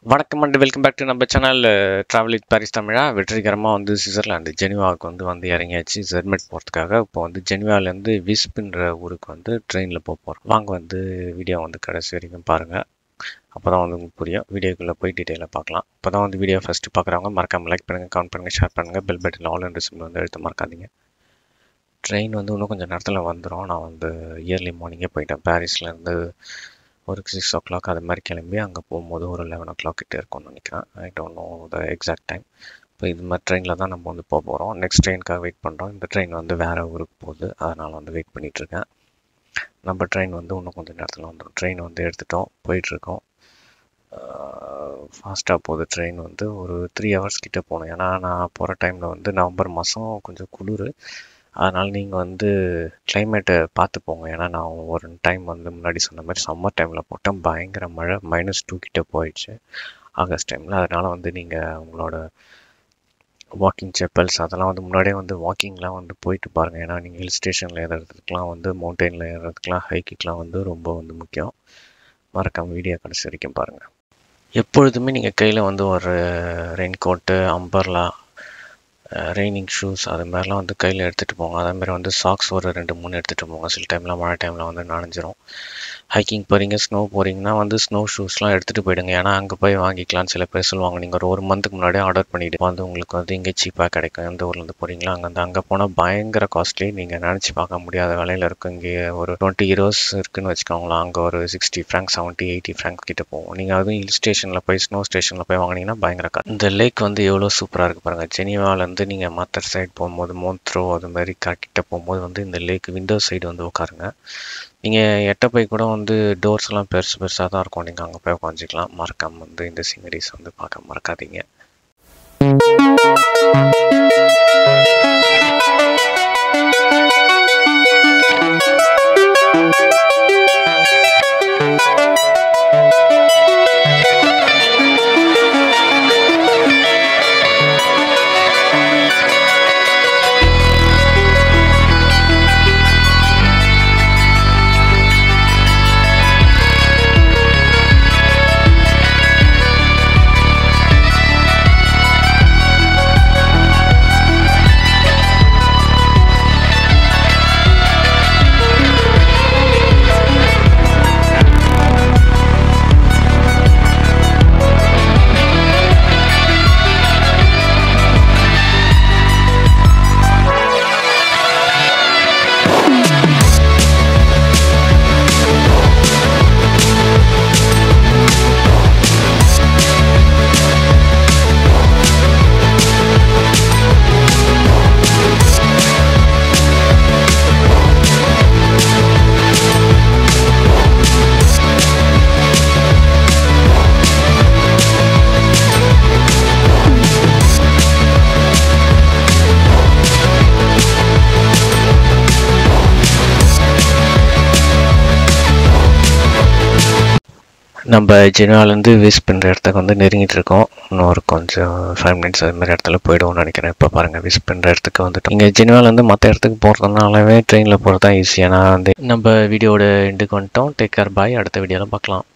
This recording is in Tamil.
வணக்கம் அண்ட் வெல்கம் பேக் டு நம்ம சேனல் ட்ராவல் வித் பாரிஸ் தமிழா. வெற்றிகரமாக வந்து சுவிட்சர்லாந்து ஜெனீவாவுக்கு வந்து இறங்கியாச்சு ஜெர்மெட் போகிறதுக்காக. இப்போ வந்து ஜெனீவாலேருந்து விஸ்ப்ன்ற ஊருக்கு வந்து ட்ரெயினில் போகிறோம். வாங்க வந்து வீடியோ வந்து கடைசி வரைக்கும் பாருங்கள். அப்போ தான் வந்து உங்களுக்கு புரியும். வீடியோக்குள்ளே போய் டீட்டெயிலாக பார்க்கலாம். இப்போ தான் வந்து வீடியோ ஃபஸ்ட்டு பார்க்குறவங்க மறக்காமல் லைக் பண்ணுங்கள், கமெண்ட் பண்ணுங்கள், ஷேர் பண்ணுங்கள், bell button all and simple வந்து எழுத்து மறக்காதீங்க. ட்ரெயின் வந்து இன்னும் கொஞ்சம் நேரத்தில் வந்துடும். நான் வந்து இயர்லி மார்னிங்கே போயிட்டேன். பாரிஸ்லேருந்து ஒரு 6 o'clock அது மாதிரி கிளம்பி அங்கே போகும்போது ஒரு 11 o'clock கிட்டே இருக்கும்னு நினைக்கிறேன். I don't know the exact time. இப்போ இது மாதிரி ட்ரெயினில் தான் நம்ம வந்து போக போகிறோம். நெக்ஸ்ட் ட்ரெயினுக்காக வெயிட் பண்ணுறோம். இந்த ட்ரெயின் வந்து வேறு ஊருக்கு போகுது, அதனால் வந்து வெயிட் பண்ணிகிட்ருக்கேன். நம்ம ட்ரெயின் வந்து இன்னும் கொஞ்சம் நேரத்தில் வந்துடும். ட்ரெயின் வந்து எடுத்துகிட்டோம், போயிட்டுருக்கோம். ஃபாஸ்ட்டாக போகுது ட்ரெயின். வந்து ஒரு 3 hours கிட்டே போகணும். ஏன்னா நான் போகிற டைமில் வந்து நவம்பர் மாதம் கொஞ்சம் குளிர். அதனால் நீங்கள் வந்து கிளைமேட்டை பார்த்து போங்க. ஏன்னா நான் ஒரு டைம் வந்து முன்னாடி சொன்ன மாதிரி சம்மர் டைமில் போட்டேன். பயங்கர மழை, -2 கிட்டே போயிடுச்சு ஆகஸ்ட் டைமில். அதனால் வந்து நீங்கள் உங்களோட வாக்கிங் செப்பல்ஸ் அதெல்லாம் வந்து முன்னாடியே வந்து வாக்கிங்லாம் வந்து போயிட்டு பாருங்கள். ஏன்னா நீங்கள் ஹில் ஸ்டேஷனில் ஏறுறதுக்கெலாம் வந்து மவுண்டெயினில் ஏறுறதுக்கெலாம் ஹைக்கிங்லாம் வந்து ரொம்ப வந்து முக்கியம். மறக்காம வீடியோ கடைசி வரைக்கும் பாருங்கள். எப்பொழுதுமே நீங்கள் கையில் வந்து ஒரு rain coat, umbrella, raining shoes அது மாதிரிலாம் வந்து கையில் எடுத்துகிட்டு போங்க. அதேமாதிரி வந்து சாக்ஸ் ஒரு 2-3 எடுத்துகிட்டு போங்க. சில டைமில் மழை டைமில் வந்து நனைஞ்சிரும். ஹைக்கிங் போகிறீங்க, ஸ்னோ போகிறீங்கன்னா வந்து ஸ்னோ ஷூஸ்லாம் எடுத்துகிட்டு போயிடுங்க. ஏன்னா அங்கே போய் வாங்கிக்கலான்னு சில பேர் சொல்லுவாங்க. நீங்கள் ஒரு மந்த்துக்கு முன்னாடியே ஆர்டர் பண்ணிவிட்டு வந்து உங்களுக்கு வந்து இங்கே சீப்பாக கிடைக்கும். எந்த ஊர்லேருந்து போகிறீங்களோ அங்கே போனால் பயங்கர காஸ்ட்லி. நீங்கள் நினச்சி பார்க்க முடியாத விலையில் இருக்கும். இங்கே ஒரு 20 euros இருக்குதுன்னு வச்சுக்கோங்களேன். அங்கே ஒரு 60 francs 70-80 francs கிட்டே போகும். நீங்கள் அதுவும் ஹில் ஸ்டேஷனில் போய் ஸ்னோ ஸ்டேஷனில் போய் வாங்கினீங்கன்னா பயங்கர காசு. இந்த லேக் வந்து எவ்வளோ சூப்பராக இருக்குது பாருங்கள். ஜெனீவாலேருந்து நீங்கள் மற்ற சைடு போகும்போது மோன்த்ரோ அது மாதிரி கிட்ட போகும்போது வந்து இந்த லேக் விண்டோ சைடு வந்து உட்காருங்க. நீங்கள் எட்ட போய் கூட வந்து டோர்ஸ்லாம் பெருசாக தான் இருக்கும். நீங்கள் அங்கே போய் உட்காந்துக்கலாம். மறக்காமல் வந்து இந்த சீனரிஸ் வந்து பார்க்க மறக்காதீங்க. நம்ம ஜெனீவாலேருந்து விஸ்ப்ன்ற இடத்துக்கு வந்து நெருங்கிட்டு இருக்கோம். இன்னும் ஒரு கொஞ்சம் 5 minutes அது மாதிரி இடத்துல போய்டுவோம்னு நினைக்கிறேன். இப்போ பாருங்கள், விஸ்ப்ன்ற இடத்துக்கு வந்துட்டு இங்கே ஜெனீவாலேருந்து மற்ற இடத்துக்கு போகிறதுனாலவே ட்ரெயினில் போகிறது தான் ஈஸி. ஏன்னா வந்து நம்ம வீடியோட எண்டுக்கு வந்துட்டோம். டேக் கேர், பாய். அடுத்த வீடியோவில் பார்க்கலாம்.